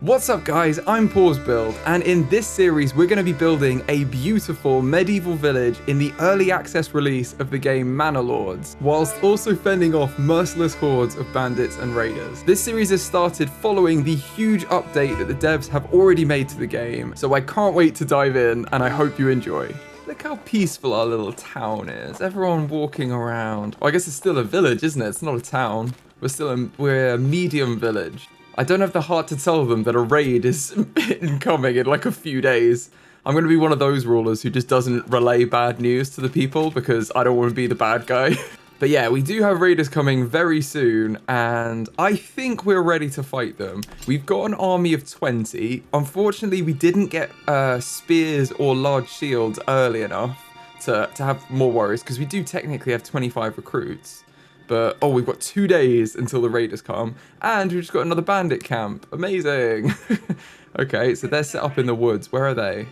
What's up guys, I'm PawsBuild, and in this series we're going to be building a beautiful medieval village in the early access release of the game Manor Lords, whilst also fending off merciless hordes of bandits and raiders. This series has started following the huge update that the devs have already made to the game, so I can't wait to dive in and I hope you enjoy. Look how peaceful our little town is, everyone walking around. Oh, I guess it's still a village, isn't it? It's not a town. We're a medium village. I don't have the heart to tell them that a raid is incoming in like a few days. I'm going to be one of those rulers who just doesn't relay bad news to the people because I don't want to be the bad guy. But yeah, we do have raiders coming very soon, and I think we're ready to fight them. We've got an army of 20. Unfortunately, we didn't get spears or large shields early enough to have more warriors because we do technically have 25 recruits. But, oh, we've got 2 days until the raiders come. And we've just got another bandit camp. Amazing. Okay, so they're set up in the woods. Where are they?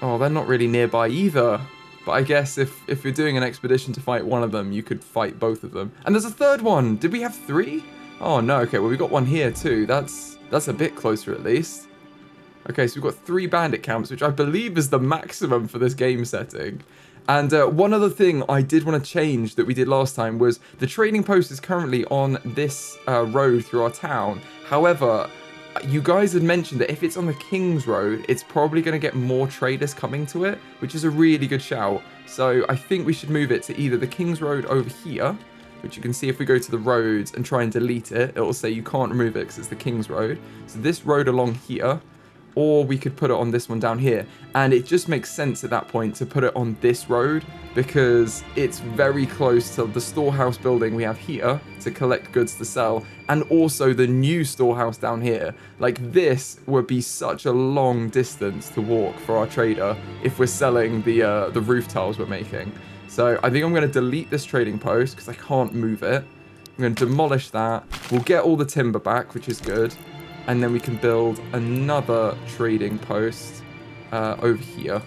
Oh, they're not really nearby either. But I guess if you're doing an expedition to fight one of them, you could fight both of them. And there's a third one. Did we have 3? Oh, no. Okay, well, we got one here too. That's a bit closer at least. Okay, so we've got 3 bandit camps, which I believe is the maximum for this game setting. And one other thing I did want to change that we did last time was the trading post is currently on this road through our town. However, you guys had mentioned that if it's on the King's Road, it's probably going to get more traders coming to it, which is a really good shout. So I think we should move it to either the King's Road over here, which you can see if we go to the roads and try and delete it, it will say you can't remove it because it's the King's Road. So this road along here. Or we could put it on this one down here. And it just makes sense at that point to put it on this road because it's very close to the storehouse building we have here to collect goods to sell. And also the new storehouse down here. Like this would be such a long distance to walk for our trader if we're selling the roof tiles we're making. So I think I'm going to delete this trading post because I can't move it. I'm going to demolish that. We'll get all the timber back, which is good. And then we can build another trading post over here.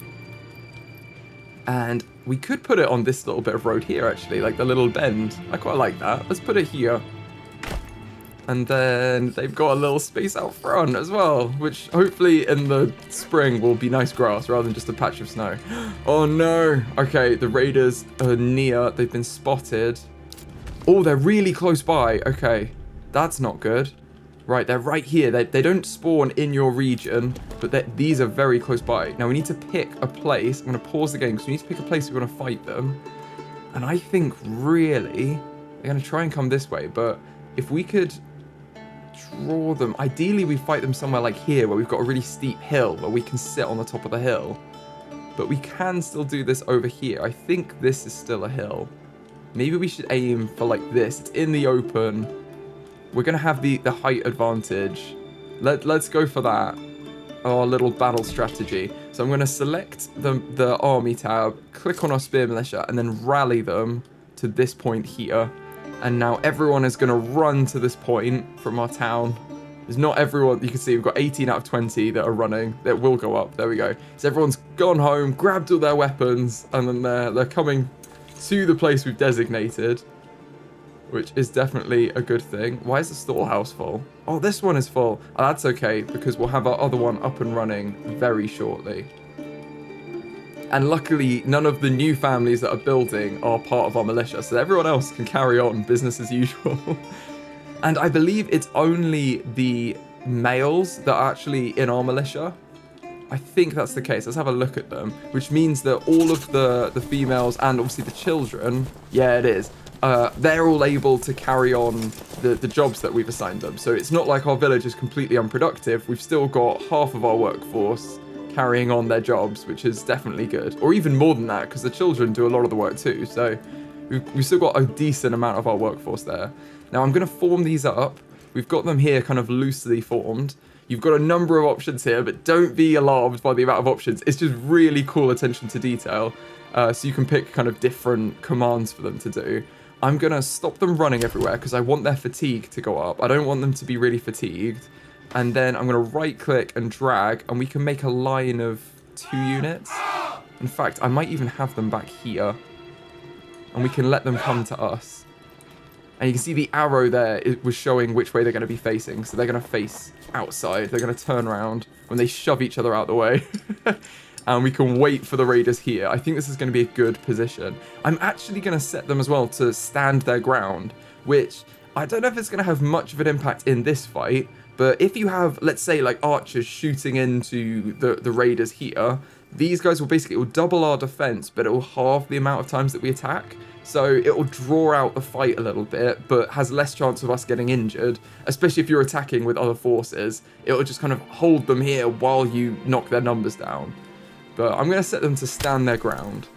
And we could put it on this little bit of road here, actually, like the little bend. I quite like that. Let's put it here. And then they've got a little space out front as well, which hopefully in the spring will be nice grass rather than just a patch of snow. Oh no. Okay, the raiders are near. They've been spotted. Oh, they're really close by. Okay, that's not good. Right, they're right here. They don't spawn in your region, but these are very close by. Now, we need to pick a place. I'm going to pause the game because we need to pick a place we're going to fight them. And I think, really, they're going to try and come this way. But if we could draw them... Ideally, we fight them somewhere like here where we've got a really steep hill where we can sit on the top of the hill. But we can still do this over here. I think this is still a hill. Maybe we should aim for like this. It's in the open. We're going to have the height advantage. Let's go for that. Our little battle strategy. So I'm going to select the army tab, click on our spear militia, and then rally them to this point here. And now everyone is going to run to this point from our town. There's not everyone. You can see we've got 18 out of 20 that are running. That will go up. There we go. So everyone's gone home, grabbed all their weapons, and then they're coming to the place we've designated. Which is definitely a good thing. Why is the storehouse full? Oh, this one is full. Oh, that's okay, because we'll have our other one up and running very shortly. And luckily, none of the new families that are building are part of our militia, so everyone else can carry on business as usual. And I believe it's only the males that are actually in our militia. I think that's the case. Let's have a look at them. Which means that all of the females and obviously the children, yeah, it is. They're all able to carry on the jobs that we've assigned them. So it's not like our village is completely unproductive. We've still got half of our workforce carrying on their jobs, which is definitely good. Or even more than that, because the children do a lot of the work too. So we've still got a decent amount of our workforce there. Now I'm going to form these up. We've got them here kind of loosely formed. You've got a number of options here, but don't be alarmed by the amount of options. It's just really cool attention to detail. So you can pick kind of different commands for them to do. I'm going to stop them running everywhere because I want their fatigue to go up. I don't want them to be really fatigued. And then I'm going to right click and drag and we can make a line of 2 units. In fact, I might even have them back here. And we can let them come to us. And you can see the arrow there, it was showing which way they're going to be facing. So they're going to face outside. They're going to turn around when they shove each other out the way. And we can wait for the raiders here. I think this is going to be a good position. I'm actually going to set them as well to stand their ground, which I don't know if it's going to have much of an impact in this fight. But if you have, let's say, like archers shooting into the raiders here, these guys will basically, it will double our defense, but it will halve the amount of times that we attack. So it will draw out the fight a little bit, but has less chance of us getting injured, especially if you're attacking with other forces. It will just kind of hold them here while you knock their numbers down. But I'm going to set them to stand their ground.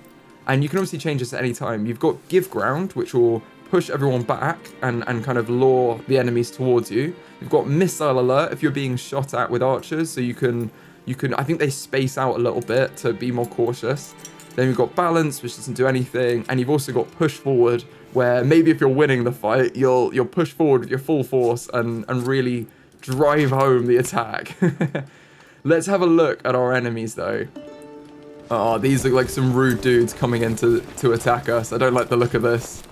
And you can obviously change this at any time. You've got give ground, which will push everyone back and kind of lure the enemies towards you. You've got missile alert if you're being shot at with archers, so you can, I think they space out a little bit to be more cautious. Then you've got balance, which doesn't do anything, and you've also got push forward, where maybe if you're winning the fight, you'll push forward with your full force and really drive home the attack. Let's have a look at our enemies though. Oh, these look like some rude dudes coming in to attack us. I don't like the look of this.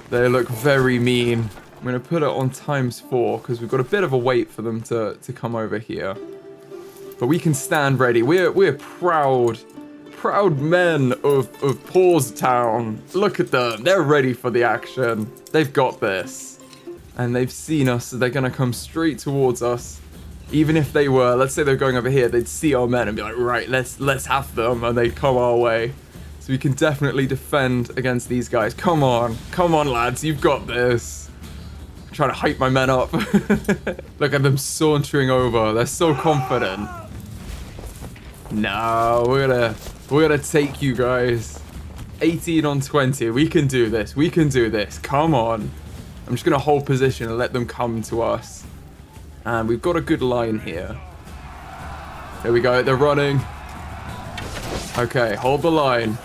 They look very mean. I'm going to put it on ×4 because we've got a bit of a wait for them to come over here. But we can stand ready. We're proud men of Pawstown. Look at them. They're ready for the action. They've got this. And they've seen us, so they're going to come straight towards us. Even if they were, let's say they're going over here, they'd see our men and be like, right, let's have them, and they'd come our way. So we can definitely defend against these guys. Come on, lads, you've got this. I'm trying to hype my men up. Look at them sauntering over. They're so confident. No, we're gonna take you guys. 18 on 20. We can do this. We can do this. Come on. I'm just gonna hold position and let them come to us. And we've got a good line here. There we go. They're running. Okay, hold the line.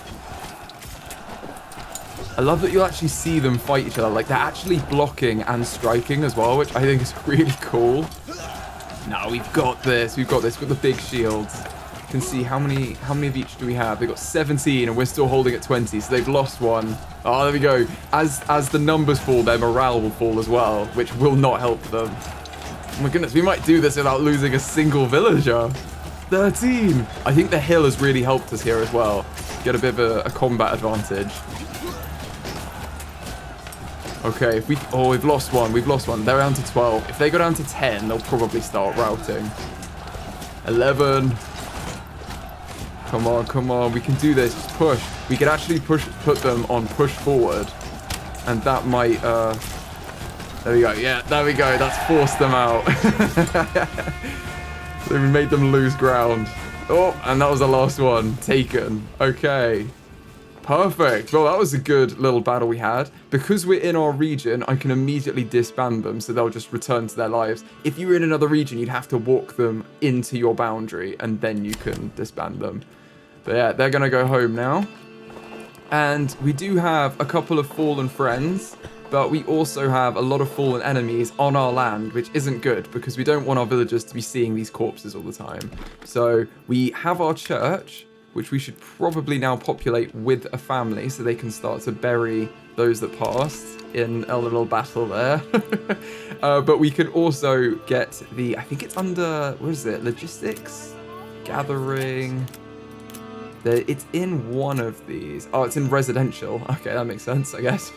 I love that you'll actually see them fight each other. Like, they're actually blocking and striking as well, which I think is really cool. No, we've got this. We've got this. We've got the big shields. You can see how many of each do we have? They've got 17 and we're still holding at 20, so they've lost one. Oh, there we go. As the numbers fall, their morale will fall as well, which will not help them. Oh my goodness, we might do this without losing a single villager. 13. I think the hill has really helped us here as well. Get a bit of a combat advantage. Okay, if we've lost one. We've lost one. They're down to 12. If they go down to 10, they'll probably start routing. 11. Come on. We can do this. Just push. We can actually put them on push forward. And that might, there we go. Yeah, there we go. That's forced them out. So we made them lose ground. Oh, and that was the last one. Taken. Okay. Perfect. Well, that was a good little battle we had. Because we're in our region, I can immediately disband them, so they'll just return to their lives. If you were in another region, you'd have to walk them into your boundary, and then you can disband them. But yeah, they're going to go home now. And we do have a couple of fallen friends, but we also have a lot of fallen enemies on our land, which isn't good because we don't want our villagers to be seeing these corpses all the time. So we have our church, which we should probably now populate with a family so they can start to bury those that passed in a little battle there. But we can also get the, I think it's under, what is it, logistics? Gathering. It's in one of these. Oh, it's in residential. Okay, that makes sense, I guess.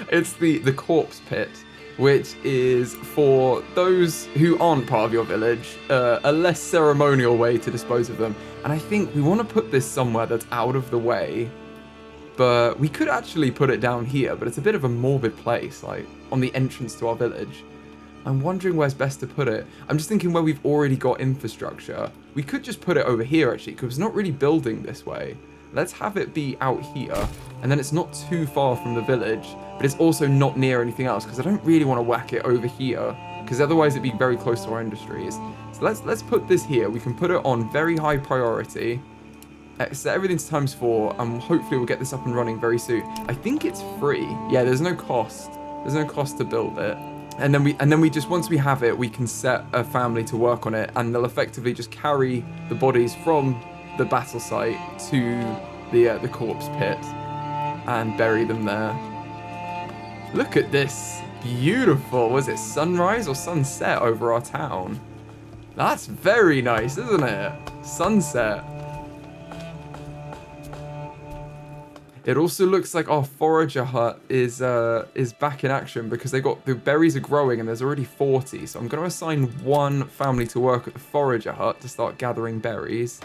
It's the corpse pit, which is for those who aren't part of your village, a less ceremonial way to dispose of them. And I think we want to put this somewhere that's out of the way, but we could actually put it down here, but it's a bit of a morbid place, like on the entrance to our village. I'm wondering where's best to put it. I'm just thinking where we've already got infrastructure. We could just put it over here, actually, because it's not really building this way. Let's have it be out here, and then it's not too far from the village, but it's also not near anything else, because I don't really want to whack it over here, because otherwise it'd be very close to our industries. So let's put this here. We can put it on very high priority, set everything to ×4, and hopefully we'll get this up and running very soon. I think it's free. Yeah, there's no cost. There's no cost to build it. And then we just, once we have it, we can set a family to work on it, and they'll effectively just carry the bodies from the battle site to the corpse pit and bury them there. Look at this beautiful, was it sunrise or sunset over our town? That's very nice, isn't it? Sunset. It also looks like our forager hut is back in action because they got the berries are growing and there's already 40. So I'm going to assign one family to work at the forager hut to start gathering berries.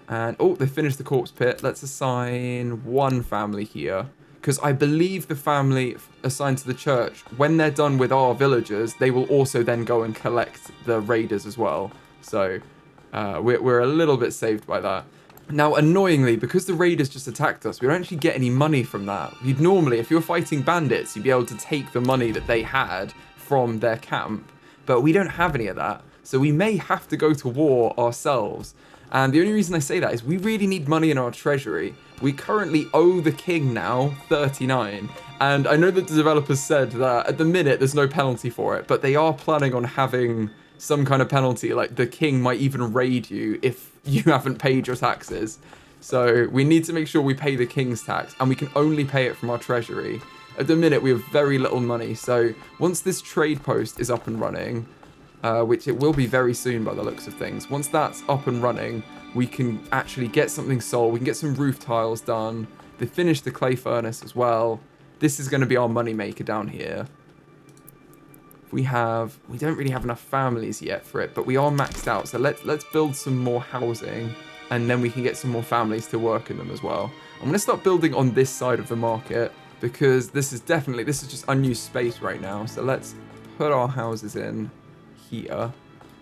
And oh, they finished the corpse pit. Let's assign one family here because I believe the family assigned to the church, when they're done with our villagers, they will also then go and collect the raiders as well. So we're a little bit saved by that. Now, annoyingly, because the raiders just attacked us, we don't actually get any money from that. You'd normally, if you're fighting bandits, you'd be able to take the money that they had from their camp. But we don't have any of that. So we may have to go to war ourselves. And the only reason I say that is we really need money in our treasury. We currently owe the king now 39. And I know that the developers said that at the minute there's no penalty for it, but they are planning on having some kind of penalty, like the king might even raid you if you haven't paid your taxes. So we need to make sure we pay the king's tax, and we can only pay it from our treasury. At the minute we have very little money, so once this trade post is up and running, which it will be very soon by the looks of things, once that's up and running, we can actually get something sold. We can get some roof tiles done. They finished the clay furnace as well. This is going to be our money maker down here. We don't really have enough families yet for it, but we are maxed out. So let's build some more housing, and then we can get some more families to work in them as well. I'm going to start building on this side of the market because this is just unused space right now. So let's put our houses in here.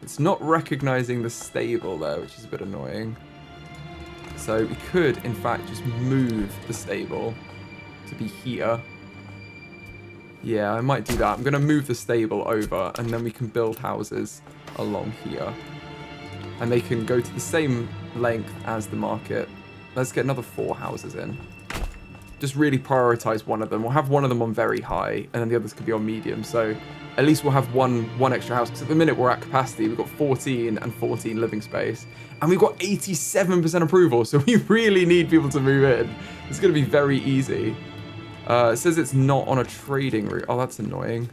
It's not recognizing the stable though, which is a bit annoying. So we could, in fact, just move the stable to be here. Yeah, I might do that. I'm going to move the stable over, and then we can build houses along here. And they can go to the same length as the market. Let's get another 4 houses in. Just really prioritize one of them. We'll have one of them on very high, and then the others could be on medium. So at least we'll have one extra house. Because at the minute we're at capacity. We've got 14 and 14 living space. And we've got 87% approval. So we really need people to move in. It's going to be very easy. It says it's not on a trading route. Oh, that's annoying.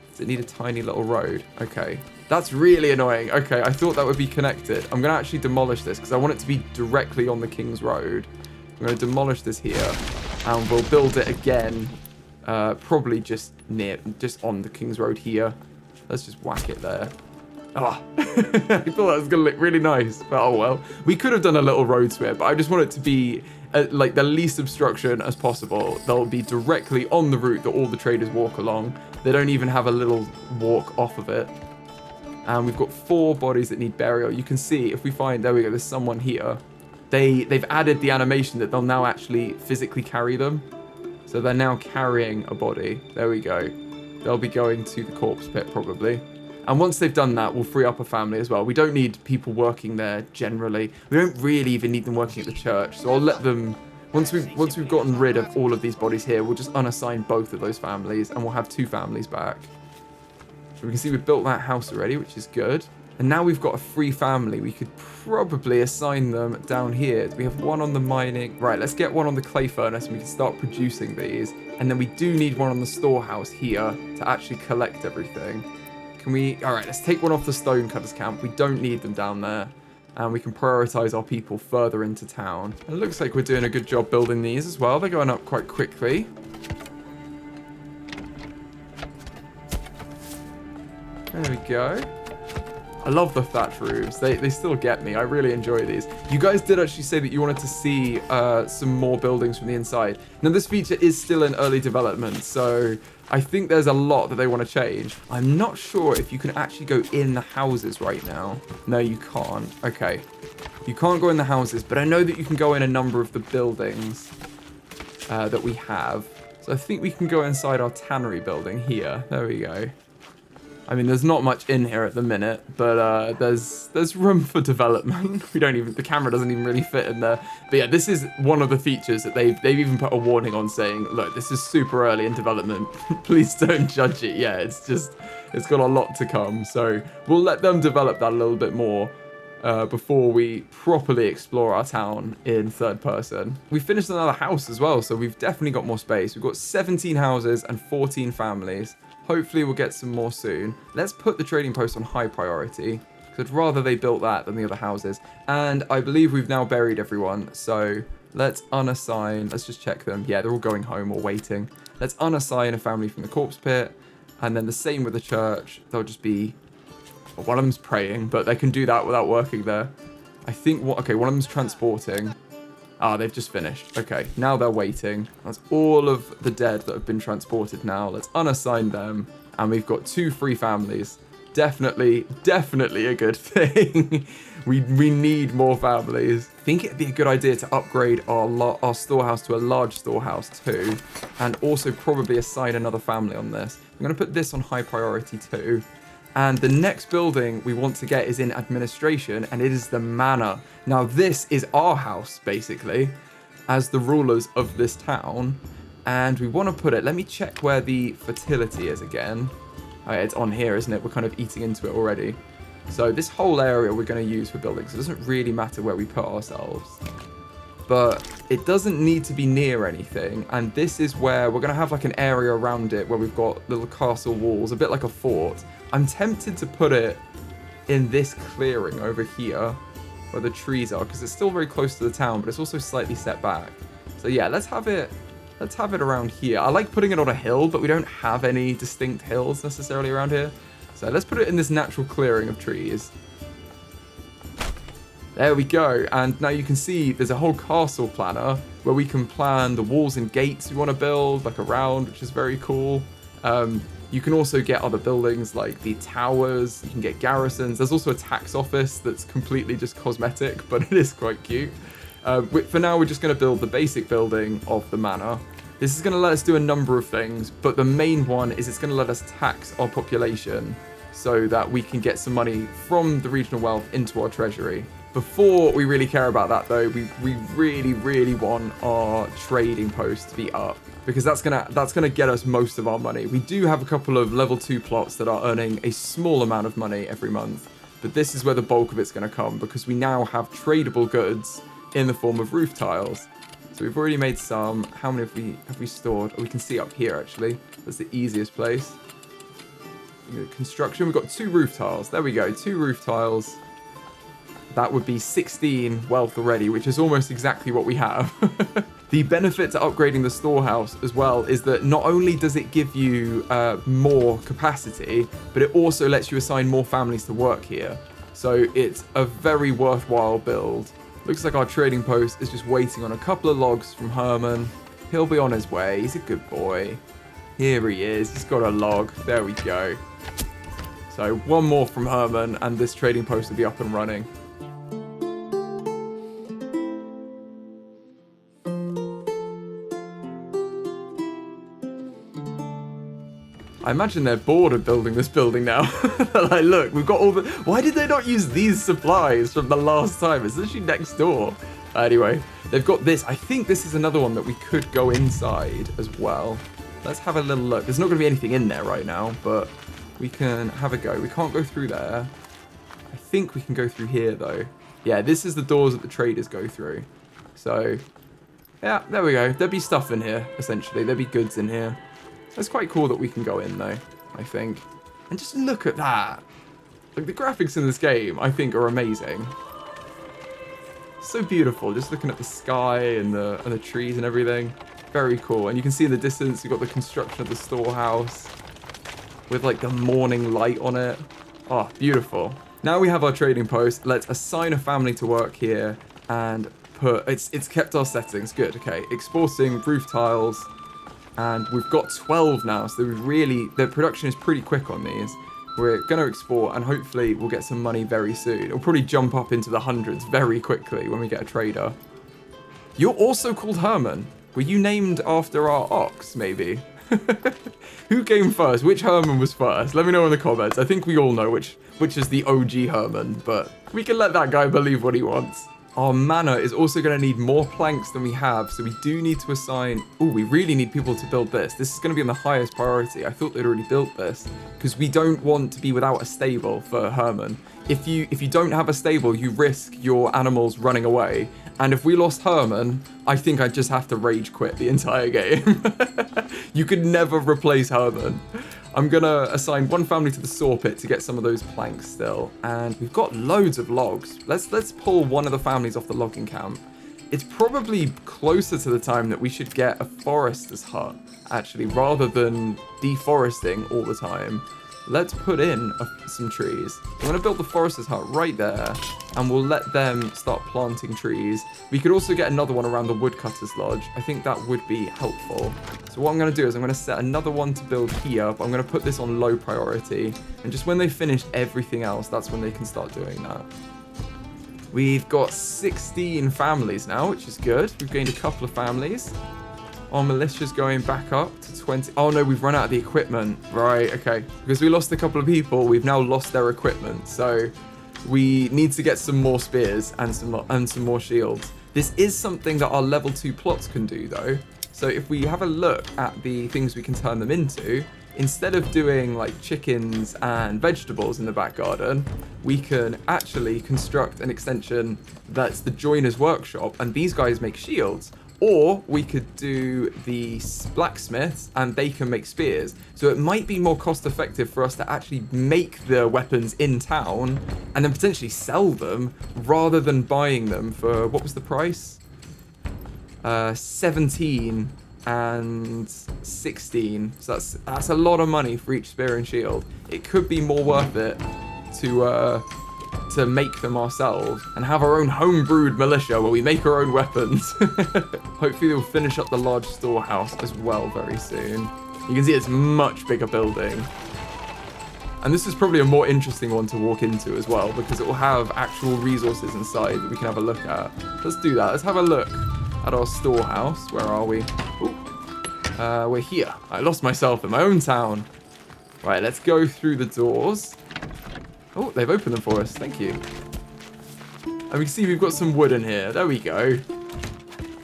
Does it need a tiny little road? Okay. That's really annoying. Okay, I thought that would be connected. I'm going to actually demolish this because I want it to be directly on the King's Road. I'm going to demolish this here, and we'll build it again. Probably just on the King's Road here. Let's just whack it there. Oh, I thought that was going to look really nice, but oh well. We could have done a little road to it, but I just want it to be like the least obstruction as possible. They'll be directly on the route that all the traders walk along. They don't even have a little walk off of it. And we've got 4 bodies that need burial. You can see if we find, there we go, there's someone here. They've added the animation that they'll now actually physically carry them. So they're now carrying a body. There we go. They'll be going to the corpse pit probably. And once they've done that, we'll free up a family as well. We don't need people working there generally. We don't really even need them working at the church. So I'll let them, once we've gotten rid of all of these bodies here, we'll just unassign both of those families and we'll have 2 families back. So we can see we've built that house already, which is good. And now we've got a free family. We could probably assign them down here. We have 1 on the mining. Right, let's get 1 on the clay furnace and we can start producing these. And then we do need 1 on the storehouse here to actually collect everything. Can we... All right, let's take 1 off the stonecutters camp. We don't need them down there. And we can prioritize our people further into town. And it looks like we're doing a good job building these as well. They're going up quite quickly. There we go. I love the thatch roofs. They still get me. I really enjoy these. You guys did actually say that you wanted to see some more buildings from the inside. Now, this feature is still in early development, so I think there's a lot that they want to change. I'm not sure if you can actually go in the houses right now. No, you can't. Okay. You can't go in the houses, but I know that you can go in a number of the buildings that we have. So I think we can go inside our tannery building here. There we go. I mean, there's not much in here at the minute, but there's room for development. The camera doesn't even really fit in there. But yeah, this is one of the features that they've even put a warning on saying, look, this is super early in development. Please don't judge it. Yeah, it's got a lot to come. So we'll let them develop that a little bit more. before we properly explore our town in third person. We finished another house as well, so we've definitely got more space. We've got 17 houses and 14 families. Hopefully we'll get some more soon. Let's put the trading post on high priority, because I'd rather they built that than the other houses. And I believe we've now buried everyone, so let's unassign. Let's just check them. Yeah, they're all going home or waiting. Let's unassign a family from the corpse pit, and then the same with the church. They'll just be... Well, one of them's praying, but they can do that without working there. I think... Okay, one of them's transporting. Ah, they've just finished. Okay, now they're waiting. That's all of the dead that have been transported now. Let's unassign them. And we've got 2 free families. Definitely a good thing. we need more families. I think it'd be a good idea to upgrade our storehouse to a large storehouse too. And also probably assign another family on this. I'm going to put this on high priority too. And the next building we want to get is in administration, and it is the manor. Now this is our house, basically, as the rulers of this town. And we want to put it, let me check where the fertility is again. Oh, yeah, it's on here, isn't it? We're kind of eating into it already. So this whole area we're going to use for buildings. It doesn't really matter where we put ourselves. But it doesn't need to be near anything. And this is where we're going to have like an area around it where we've got little castle walls, a bit like a fort. I'm tempted to put it in this clearing over here where the trees are, because it's still very close to the town, but it's also slightly set back. So yeah, let's have it around here. I like putting it on a hill, but we don't have any distinct hills necessarily around here. So let's put it in this natural clearing of trees. There we go. And now you can see there's a whole castle planner where we can plan the walls and gates we want to build, like around, which is very cool. You can also get other buildings like the towers. You can get garrisons. There's also a tax office that's completely just cosmetic, but it is quite cute. For now, we're just going to build the basic building of the manor. This is going to let us do a number of things, but the main one is it's going to let us tax our population so that we can get some money from the regional wealth into our treasury. Before we really care about that, though, we really want our trading post to be up, because that's gonna get us most of our money. We do have a couple of level 2 plots that are earning a small amount of money every month, but this is where the bulk of it's gonna come, because we now have tradable goods in the form of roof tiles. So we've already made some. How many have we stored? Oh, we can see up here actually. That's the easiest place. Construction. We've got 2 roof tiles. There we go. 2 roof tiles. That would be 16 wealth already, which is almost exactly what we have. The benefit to upgrading the storehouse as well is that not only does it give you more capacity, but it also lets you assign more families to work here. So it's a very worthwhile build. Looks like our trading post is just waiting on a couple of logs from Herman. He'll be on his way. He's a good boy. Here he is. He's got a log. There we go. So one more from Herman and this trading post will be up and running. I imagine they're bored of building this building now. Like, look, we've got all the... Why did they not use these supplies from the last time? It's literally next door. Anyway, they've got this. I think this is another one that we could go inside as well. Let's have a little look. There's not going to be anything in there right now, but we can have a go. We can't go through there. I think we can go through here, though. Yeah, this is the doors that the traders go through. So, yeah, there we go. There'd be stuff in here, essentially. There'd be goods in here. It's quite cool that we can go in, though, I think. And just look at that. Like, the graphics in this game, I think, are amazing. So beautiful, just looking at the sky and the trees and everything. Very cool. And you can see in the distance, you've got the construction of the storehouse with, like, the morning light on it. Oh, beautiful. Now we have our trading post. Let's assign a family to work here and put... It's kept our settings. Good, okay. Exporting roof tiles... And we've got 12 now, so the production is pretty quick on these. We're going to export, and hopefully we'll get some money very soon. It'll probably jump up into the hundreds very quickly when we get a trader. You're also called Herman. Were you named after our ox, maybe? Who came first? Which Herman was first? Let me know in the comments. I think we all know which is the OG Herman, but we can let that guy believe what he wants. Our manor is also going to need more planks than we have, so we do need to assign... Oh, we really need people to build this. This is going to be on the highest priority. I thought they'd already built this, because we don't want to be without a stable for Herman. If you don't have a stable, you risk your animals running away. And if we lost Herman, I think I'd just have to rage quit the entire game. You could never replace Herman. I'm gonna assign one family to the saw pit to get some of those planks still. And we've got loads of logs. Let's pull one of the families off the logging camp. It's probably closer to the time that we should get a forester's hut, actually, rather than deforesting all the time. Let's put in some trees. I'm going to build the forester's hut right there, and we'll let them start planting trees. We could also get another one around the woodcutter's lodge. I think that would be helpful. So what I'm going to do is I'm going to set another one to build here, but I'm going to put this on low priority. And just when they finish everything else, that's when they can start doing that. We've got 16 families now, which is good. We've gained a couple of families. Our militia's going back up to 20. Oh no, we've run out of the equipment. Right, okay. Because we lost a couple of people, we've now lost their equipment. So we need to get some more spears and some more shields. This is something that our level 2 plots can do though. So if we have a look at the things we can turn them into, instead of doing like chickens and vegetables in the back garden, we can actually construct an extension that's the joiner's workshop, and these guys make shields. Or we could do the blacksmiths and they can make spears. So it might be more cost effective for us to actually make the weapons in town and then potentially sell them rather than buying them for, what was the price? 17 and 16. So that's a lot of money for each spear and shield. It could be more worth it to make them ourselves and have our own homebrewed militia where we make our own weapons. Hopefully we'll finish up the large storehouse as well very soon. You can see it's a much bigger building. And this is probably a more interesting one to walk into as well, because it will have actual resources inside that we can have a look at. Let's do that. Let's have a look at our storehouse. Where are we? Ooh. We're here. I lost myself in my own town. Right, let's go through the doors. Oh, they've opened them for us. Thank you. And we can see we've got some wood in here. There we go.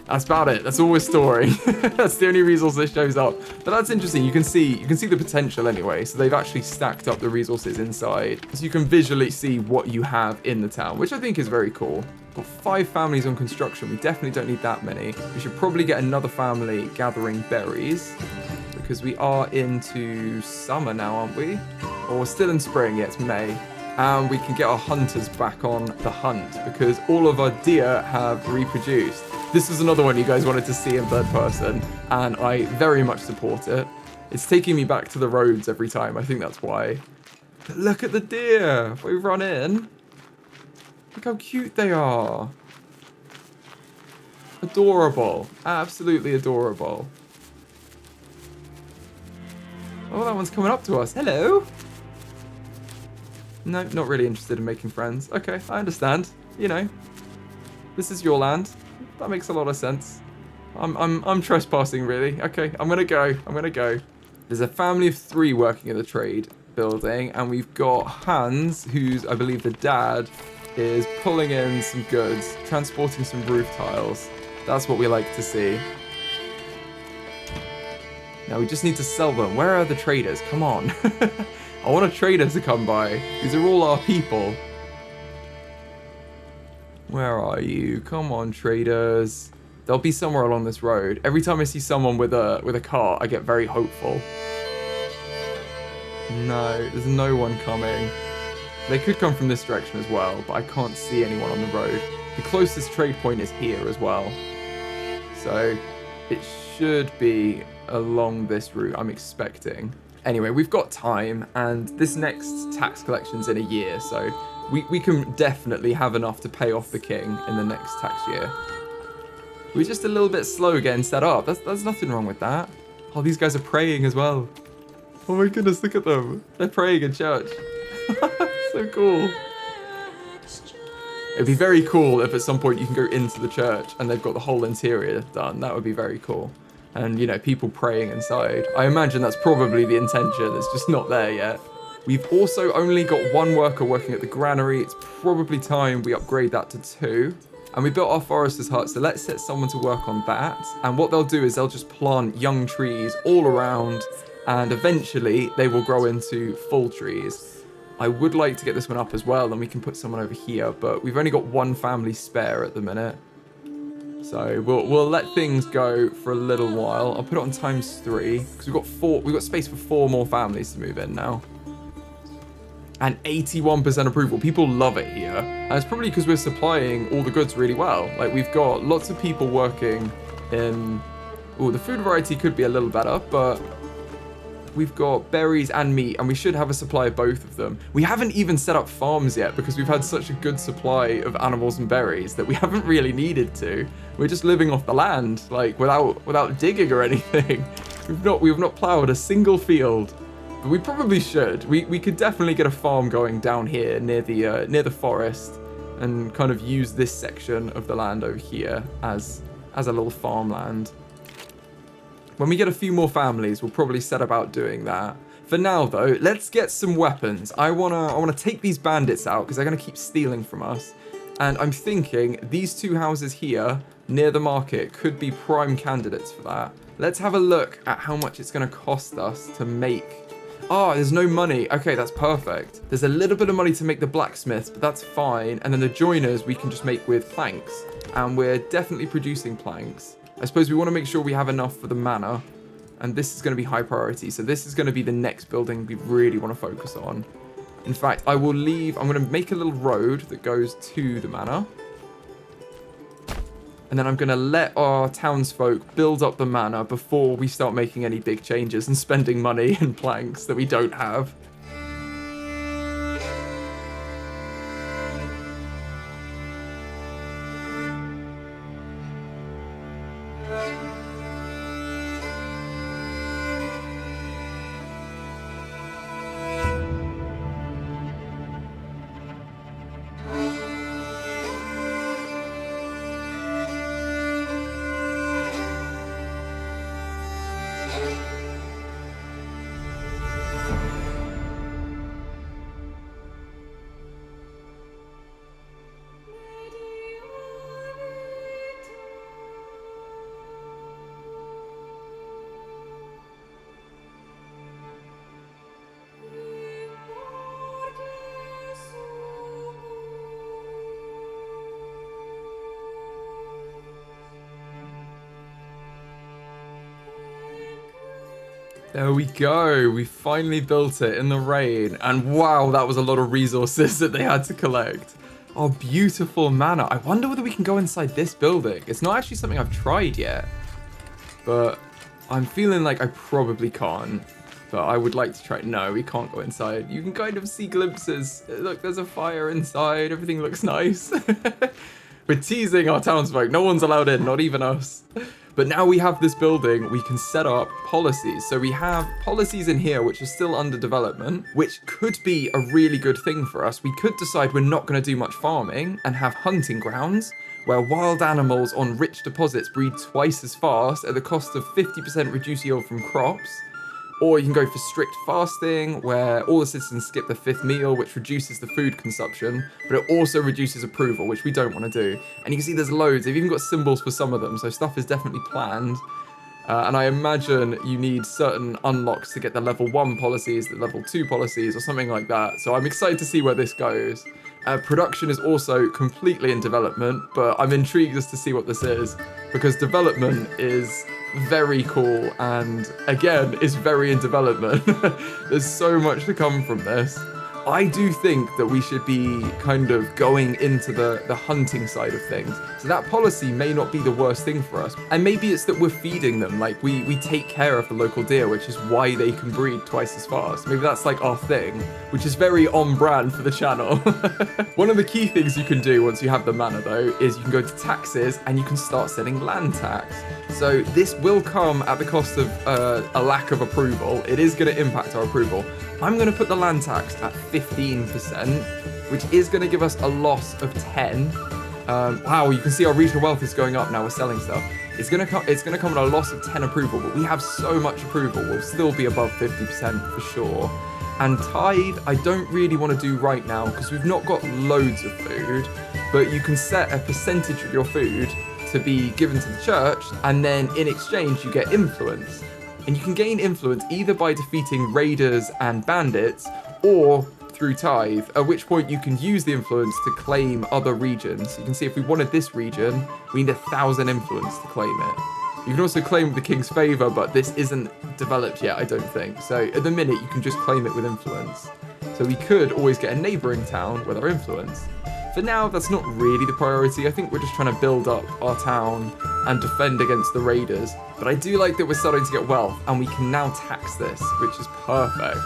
That's about it. That's all we're storing. That's the only resource that shows up. But that's interesting. You can see the potential anyway. So they've actually stacked up the resources inside. So you can visually see what you have in the town, which I think is very cool. Got 5 families on construction. We definitely don't need that many. We should probably get another family gathering berries, because we are into summer now, aren't we? Or we're still in spring. Yeah, it's May. And we can get our hunters back on the hunt, because all of our deer have reproduced. This is another one you guys wanted to see in third person, and I very much support it. It's taking me back to the roads every time. I think that's why. But look at the deer. We've run in. Look how cute they are. Adorable. Absolutely adorable. Oh, that one's coming up to us. Hello. No, not really interested in making friends. Okay, I understand. You know, this is your land. That makes a lot of sense. I'm trespassing, really. Okay, I'm gonna go. There's a family of 3 working in the trade building, and we've got Hans, who's, I believe, the dad, is pulling in some goods, transporting some roof tiles. That's what we like to see. Now we just need to sell them. Where are the traders? Come on. I want a trader to come by. These are all our people. Where are you? Come on, traders. They'll be somewhere along this road. Every time I see someone with a cart, I get very hopeful. No, there's no one coming. They could come from this direction as well, but I can't see anyone on the road. The closest trade point is here as well. So it should be along this route, I'm expecting. Anyway, we've got time, and this next tax collection's in a year, so we can definitely have enough to pay off the king in the next tax year. We're just a little bit slow getting set up. There's nothing wrong with that. Oh, these guys are praying as well. Oh my goodness, look at them. They're praying in church. So cool. It'd be very cool if at some point you can go into the church and they've got the whole interior done. That would be very cool. And, you know, people praying inside. I imagine that's probably the intention. It's just not there yet. We've also only got 1 worker working at the granary. It's probably time we upgrade that to 2. And we built our forester's hut, so let's set someone to work on that. And what they'll do is they'll just plant young trees all around, and eventually they will grow into full trees. I would like to get this one up as well, and we can put someone over here, but we've only got one family spare at the minute. So we'll let things go for a little while. I'll put it on ×3 because we've got space for 4 more families to move in now. And 81% approval. People love it here. And it's probably because we're supplying all the goods really well. Like, we've got lots of people working in... Oh, the food variety could be a little better, but we've got berries and meat, and we should have a supply of both of them. We haven't even set up farms yet because we've had such a good supply of animals and berries that we haven't really needed to. We're just living off the land, like, without digging or anything. We've not plowed a single field. But we probably should. We could definitely get a farm going down here near the forest, and kind of use this section of the land over here as a little farmland. When we get a few more families, we'll probably set about doing that. For now, though, let's get some weapons. I wanna take these bandits out because they're gonna keep stealing from us. And I'm thinking these 2 houses here near the market could be prime candidates for that. Let's have a look at how much it's gonna cost us to make. Oh, there's no money. Okay, that's perfect. There's a little bit of money to make the blacksmiths, but that's fine. And then the joiners we can just make with planks. And we're definitely producing planks. I suppose we want to make sure we have enough for the manor. And this is going to be high priority. So this is going to be the next building we really want to focus on. In fact, I'm going to make a little road that goes to the manor. And then I'm going to let our townsfolk build up the manor before we start making any big changes and spending money in planks that we don't have. There we go. We finally built it in the rain. And wow, that was a lot of resources that they had to collect. Oh, beautiful manor. I wonder whether we can go inside this building. It's not actually something I've tried yet. But I'm feeling like I probably can't. But I would like to try. No, we can't go inside. You can kind of see glimpses. Look, there's a fire inside. Everything looks nice. We're teasing our townsfolk. No one's allowed in, not even us. But now we have this building, we can set up policies. So we have policies in here which are still under development, which could be a really good thing for us. We could decide we're not going to do much farming and have hunting grounds where wild animals on rich deposits breed twice as fast at the cost of 50% reduced yield from crops. Or you can go for strict fasting, where all the citizens skip the 5th meal, which reduces the food consumption, but it also reduces approval, which we don't want to do. And you can see there's loads. They've even got symbols for some of them, so stuff is definitely planned. And I imagine you need certain unlocks to get the level 1 policies, the level 2 policies, or something like that. So I'm excited to see where this goes. Production is also completely in development, but I'm intrigued as to see what this is, because development is very cool and again is very in development. There's so much to come from this. I do think that we should be kind of going into the hunting side of things. So that policy may not be the worst thing for us. And maybe it's that we're feeding them, like we take care of the local deer, which is why they can breed twice as fast. Maybe that's like our thing, which is very on brand for the channel. One of the key things you can do once you have the manor though, is you can go to taxes and you can start setting land tax. So this will come at the cost of a lack of approval. It is going to impact our approval. I'm going to put the land tax at 15%, which is going to give us a loss of 10. Wow, you can see our regional wealth is going up now. We're selling stuff. It's going to come at a loss of 10 approval, but we have so much approval. We'll still be above 50% for sure. And tithe, I don't really want to do right now because we've not got loads of food. but you can set a percentage of your food to be given to the church, and then in exchange you get influence. And you can gain influence either by defeating raiders and bandits, or through tithe, at which point you can use the influence to claim other regions. You can see if we wanted this region, we need 1,000 influence to claim it. You can also claim the king's favor, but this isn't developed yet, I don't think. So at the minute, you can just claim it with influence. So we could always get a neighboring town with our influence. For now, that's not really the priority. I think we're just trying to build up our town and defend against the raiders. But I do like that we're starting to get wealth, and we can now tax this, which is perfect.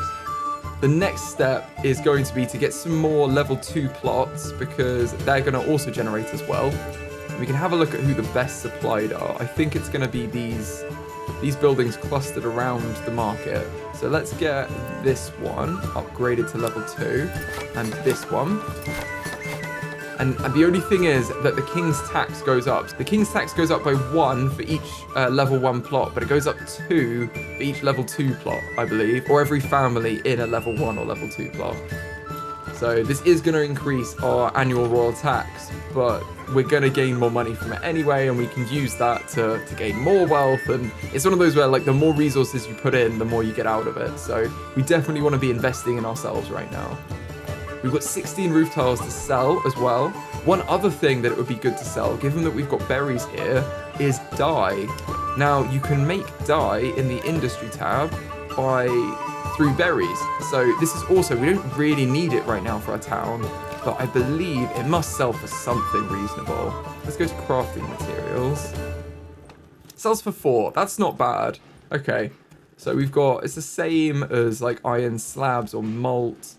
The next step is going to be to get some more level 2 plots, because they're going to also generate as well. We can have a look at who the best supplied are. I think it's going to be these buildings clustered around the market. So let's get this one upgraded to level 2, and this one. And the only thing is that the king's tax goes up. The king's tax goes up by 1 for each level 1 plot, but it goes up 2 for each level 2 plot, I believe, or every family in a level 1 or level 2 plot. So this is going to increase our annual royal tax, but we're going to gain more money from it anyway, and we can use that to gain more wealth. And it's one of those where, like, the more resources you put in, the more you get out of it. So we definitely want to be investing in ourselves right now. We've got 16 roof tiles to sell as well. One other thing that it would be good to sell, given that we've got berries here, is dye. Now, you can make dye in the industry tab through berries. So this is also, we don't really need it right now for our town, but I believe it must sell for something reasonable. Let's go to crafting materials. Sells for 4. That's not bad. Okay. So we've got, it's the same as like iron slabs or malt.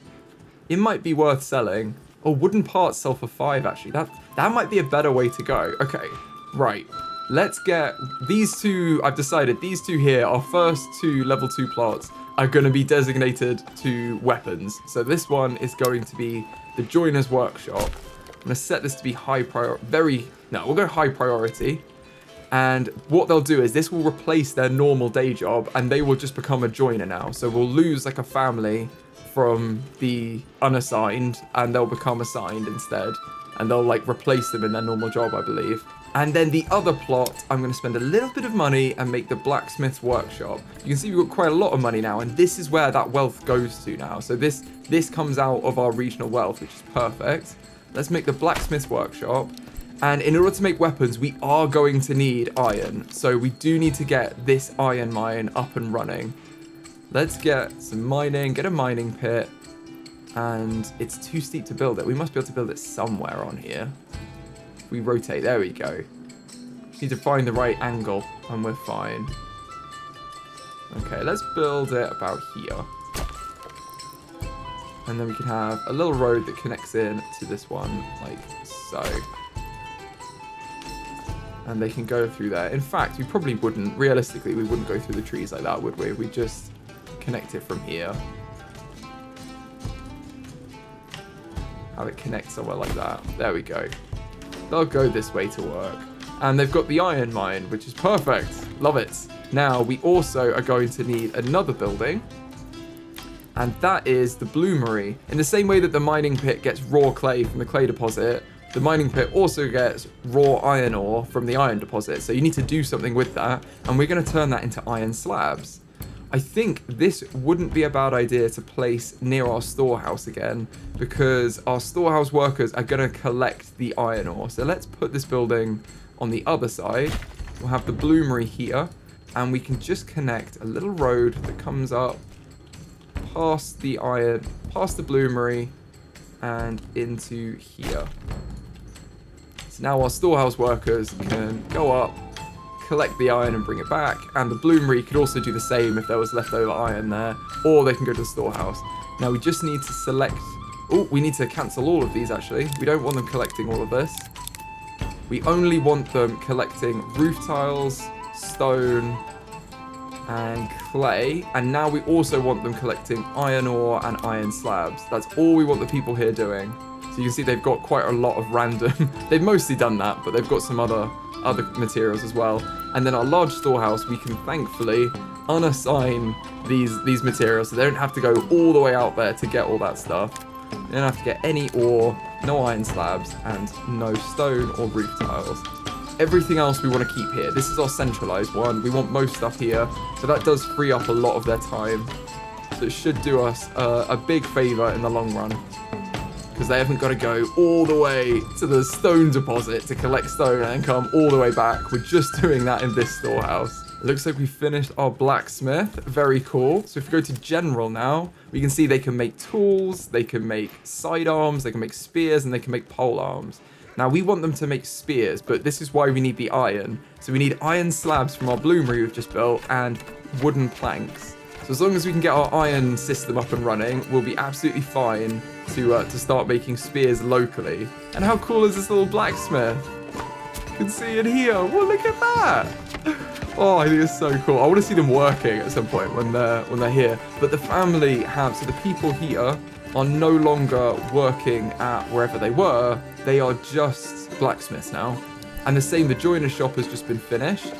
It might be worth selling. Or wooden parts sell for 5, actually. That might be a better way to go. Okay, right. Let's get these two. I've decided these two here, our first 2 level 2 plots, are going to be designated to weapons. So this one is going to be the joiner's workshop. I'm going to set this to be high priority. We'll go high priority. And what they'll do is this will replace their normal day job, and they will just become a joiner now. So we'll lose like a family from the unassigned, and they'll become assigned instead, and they'll like replace them in their normal job, I believe. And then the other plot, I'm going to spend a little bit of money and make the blacksmith's workshop. You can see we've got quite a lot of money now, and this is where that wealth goes to now. So this comes out of our regional wealth, which is perfect. Let's make the blacksmith's workshop. And in order to make weapons, we are going to need iron. So we do need to get this iron mine up and running. Let's get some mining, get a mining pit, and it's too steep to build it. We must be able to build it somewhere on here. If we rotate, there we go. Need to find the right angle, and we're fine. Okay, let's build it about here. And then we can have a little road that connects in to this one, like so. And they can go through there. In fact, we probably wouldn't, realistically, we wouldn't go through the trees like that, would we? We just connect it from here. Have it connect somewhere like that. There we go. They'll go this way to work. And they've got the iron mine, which is perfect. Love it. Now, we also are going to need another building. And that is the bloomery. In the same way that the mining pit gets raw clay from the clay deposit, the mining pit also gets raw iron ore from the iron deposit. So you need to do something with that. And we're going to turn that into iron slabs. I think this wouldn't be a bad idea to place near our storehouse again, because our storehouse workers are going to collect the iron ore. So let's put this building on the other side. We'll have the bloomery here, and we can just connect a little road that comes up past the iron, past the bloomery, and into here. So now our storehouse workers can go up, collect the iron and bring it back, and the bloomery could also do the same if there was leftover iron there, or they can go to the storehouse. Now we just need to select, we need to cancel all of these actually. We don't want them collecting all of this. We only want them collecting roof tiles, stone, and clay, and now we also want them collecting iron ore and iron slabs. That's all we want the people here doing. So you can see they've got quite a lot of random, they've mostly done that, but they've got some other materials as well. And then our large storehouse, we can thankfully unassign these materials, so they don't have to go all the way out there to get all that stuff. We don't have to get any ore, no iron slabs, and no stone or roof tiles. Everything else we want to keep here. This is our centralized one. We want most stuff here, so that does free up a lot of their time. So it should do us a big favor in the long run, because they haven't got to go all the way to the stone deposit to collect stone and then come all the way back. We're just doing that in this storehouse. It looks like we finished our blacksmith. Very cool. So if we go to general now, we can see they can make tools, they can make sidearms, they can make spears, and they can make pole arms. Now we want them to make spears, but this is why we need the iron. So we need iron slabs from our bloomery we've just built and wooden planks. So as long as we can get our iron system up and running, we'll be absolutely fine to start making spears locally. And how cool is this little blacksmith? You can see it here. Well, look at that. Oh, I think it's so cool. I want to see them working at some point when they're here. But the family have, so the people here are no longer working at wherever they were. They are just blacksmiths now. And the same, the joiner shop has just been finished.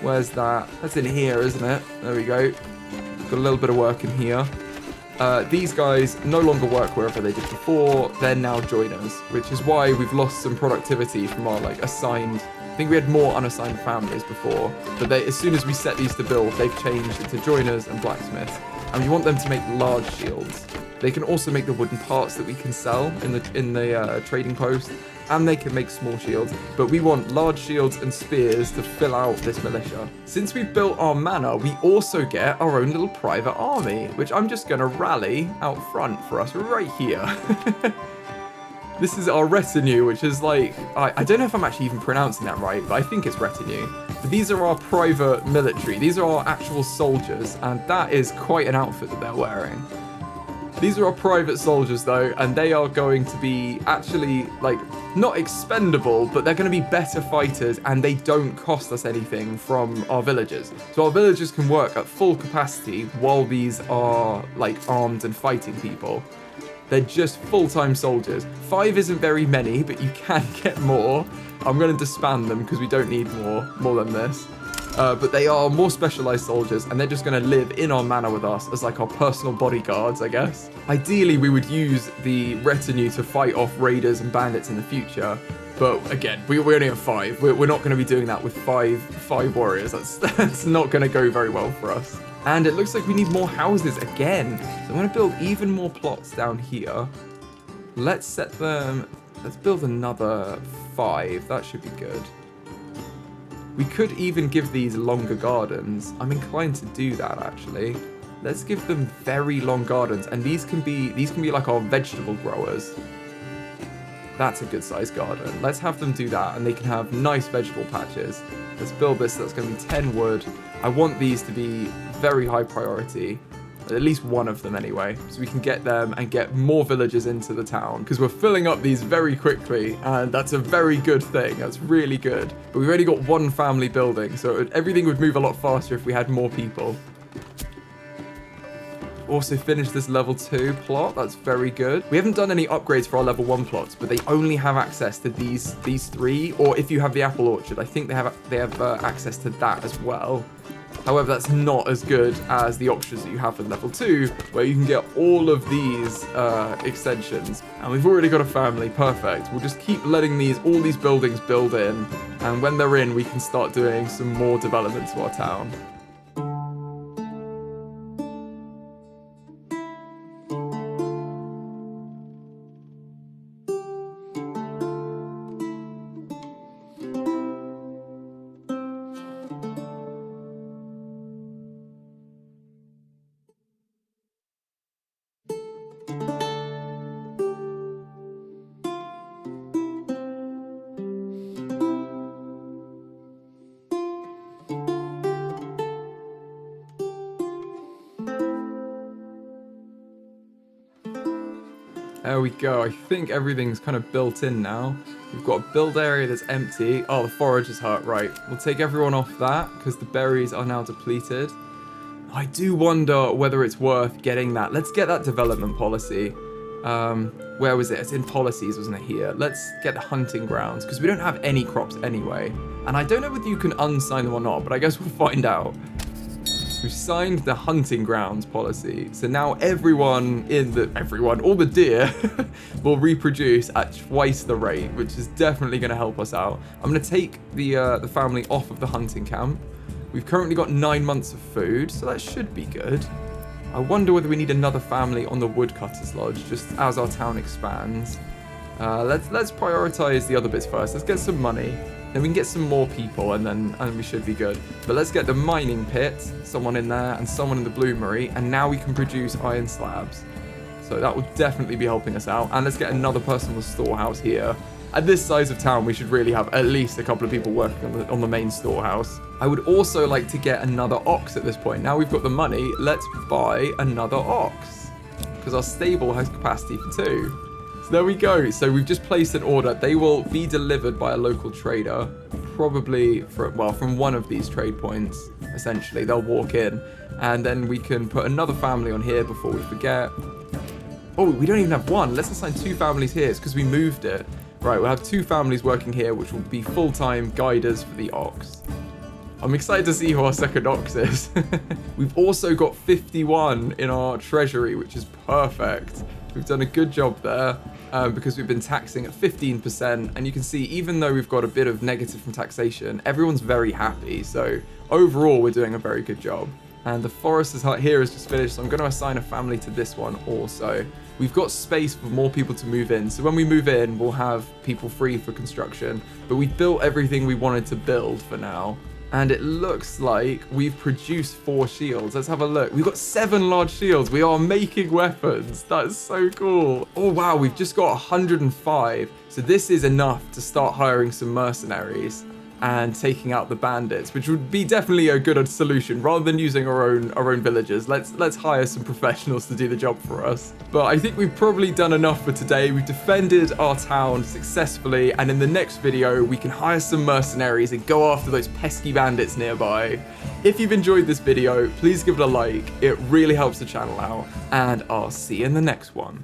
Where's that? That's in here, isn't it? There we go. Got a little bit of work in here. These guys no longer work wherever they did before. They're now joiners, which is why we've lost some productivity from our assigned. I think we had more unassigned families before, but as soon as we set these to build, they've changed into joiners and blacksmiths. And we want them to make large shields. They can also make the wooden parts that we can sell in the trading post, and they can make small shields. But we want large shields and spears to fill out this militia. Since we've built our manor, we also get our own little private army, which I'm just going to rally out front for us right here. This is our retinue, which is I don't know if I'm actually even pronouncing that right, but I think it's retinue. But these are our private military. These are our actual soldiers, and that is quite an outfit that they're wearing. These are our private soldiers, though, and they are going to be actually, not expendable, but they're going to be better fighters, and they don't cost us anything from our villagers. So our villagers can work at full capacity while these are, armed and fighting people. They're just full-time soldiers. 5 isn't very many, but you can get more. I'm going to disband them because we don't need more than this. But they are more specialized soldiers, and they're just going to live in our manor with us as our personal bodyguards, I guess. Ideally, we would use the retinue to fight off raiders and bandits in the future. But again, we only have 5. We're not going to be doing that with five warriors. That's not going to go very well for us. And it looks like we need more houses again. So I'm going to build even more plots down here. Let's build another 5. That should be good. We could even give these longer gardens. I'm inclined to do that, actually. Let's give them very long gardens, and these can be like our vegetable growers. That's a good sized garden. Let's have them do that, and they can have nice vegetable patches. Let's build this. That's going to be 10 wood. I want these to be very high priority. At least one of them anyway, so we can get them and get more villagers into the town, because we're filling up these very quickly, and that's a very good thing. That's really good. But we've already got one family building, so everything would move a lot faster if we had more people. Also finished this level 2 plot. That's very good. We haven't done any upgrades for our level 1 plots, but they only have access to these 3, or if you have the apple orchard, I think they have access to that as well. However, that's not as good as the options that you have for level 2, where you can get all of these extensions. And we've already got a family. Perfect. We'll just keep letting all these buildings build in, and when they're in, we can start doing some more development to our town. There we go. I think everything's kind of built in now. We've got a build area that's empty. Oh, the forager's hut. Right. We'll take everyone off that because the berries are now depleted. I do wonder whether it's worth getting that. Let's get that development policy. Where was it? It's in policies, wasn't it, here? Let's get the hunting grounds because we don't have any crops anyway. And I don't know whether you can unsign them or not, but I guess we'll find out. We've signed the hunting grounds policy. So now all the deer will reproduce at twice the rate, which is definitely going to help us out. I'm going to take the family off of the hunting camp. We've currently got 9 months of food, so that should be good. I wonder whether we need another family on the woodcutters lodge, just as our town expands. Let's prioritize the other bits first. Let's get some money. Then we can get some more people, and we should be good. But let's get the mining pit, someone in there, and someone in the bloomery, and now we can produce iron slabs. So that will definitely be helping us out. And let's get another person with storehouse here. At this size of town, we should really have at least a couple of people working on the main storehouse. I would also like to get another ox at this point. Now we've got the money, let's buy another ox, because our stable has capacity for 2. There we go. So we've just placed an order. They will be delivered by a local trader, probably from one of these trade points. Essentially, they'll walk in, and then we can put another family on here before we forget. Oh, we don't even have one. Let's assign 2 families here. It's because we moved it. Right, we'll have 2 families working here, which will be full-time guiders for the ox. I'm excited to see who our second ox is. We've also got 51 in our treasury, which is perfect. We've done a good job there. Because we've been taxing at 15%, and you can see even though we've got a bit of negative from taxation, everyone's very happy. So overall, we're doing a very good job. And the forester's hut here is just finished, so I'm going to assign a family to this one also. We've got space for more people to move in, so when we move in, we'll have people free for construction. But we've built everything we wanted to build for now. And it looks like we've produced 4 shields. Let's have a look. We've got 7 large shields. We are making weapons. That's so cool. Oh, wow. We've just got 105. So this is enough to start hiring some mercenaries and taking out the bandits, which would be definitely a good solution. Rather than using our own villagers, let's hire some professionals to do the job for us. But I think we've probably done enough for today. We've defended our town successfully, and in the next video we can hire some mercenaries and go after those pesky bandits nearby. If you've enjoyed this video, please give it a like. It really helps the channel out, and I'll see you in the next one.